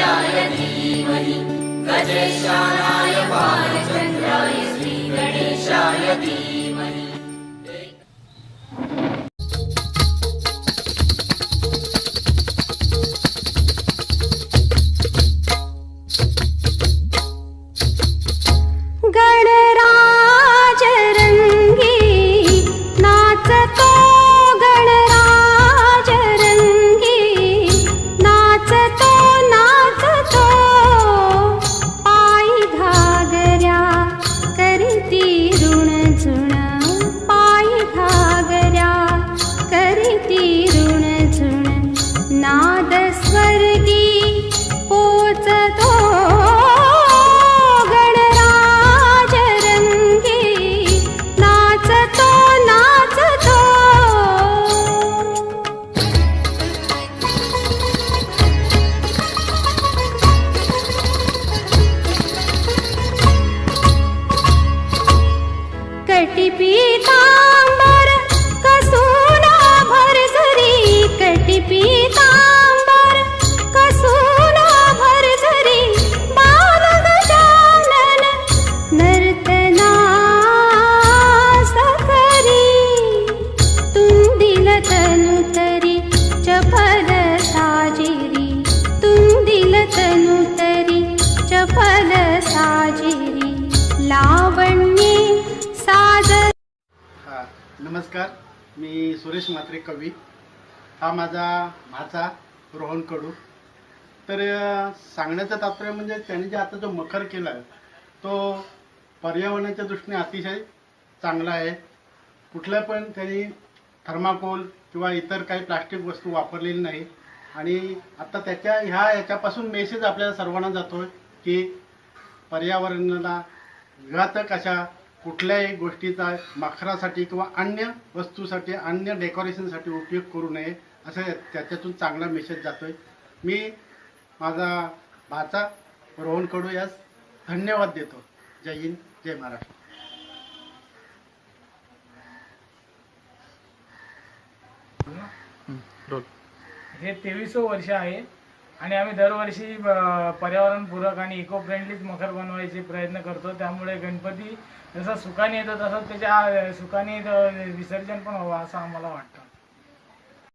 गणेशाय धीमहि गजेशानाय भालचन्द्राय श्री गणेशाय धीमहि। गणराज रंगी नाचतो, गणराज रंगी नाचतो नाचतो, पायी घागऱ्या करती ऋणझुण, पायी घागऱ्या करती ऋणझुण, नाद स्वर्गी पोचतो कटिपीतांबर कसुना भरझरी, कटिपीतांबर कसुना भरझरी, बाल गजानन नर्तना सखरी, तुंदिल तनुतरी चपल साजिरी, तुंदिल तनुतरी चपल साजिरी, लावण्ये सादर। नमस्कार, मी सुरेश म्हात्रे कवी। हा माझा भाचा रोहन कडू। तर सांगण्याचं तात्पर्य म्हणजे त्यांनी जे आता जो मखर केला आहे तो पर्यावरणाच्या दृष्टीने अतिशय चांगला आहे। कुठल्या पण त्यांनी थर्माकोल किंवा इतर काही प्लास्टिक वस्तू वापरलेली नाही आणि आता त्याच्या याच्यापासून मेसेज आपल्याला सर्वांना जातोय की पर्यावरणाला घातक अशा कुठल्याही गोष्टीचा मखरासाठी किंवा अन्य वस्तूसाठी, अन्य डेकोरेशनसाठी उपयोग करू नये असं त्याच्यातून चांगला मेसेज जातोय। मी माझा भाचा रोहन कडू यास धन्यवाद देतो। जय हिंद, जय महाराष्ट्र। हे 23वं वर्ष आहे आणि आम्ही दरवर्षी पर्यावरणपूरक आणि इको फ्रेंडलीच मखर बनवायचे प्रयत्न करतो। त्यामुळे गणपती जसा सुखाने येतो तसंच त्याच्या सुखाने विसर्जन पण व्हावं असं आम्हाला वाटतं।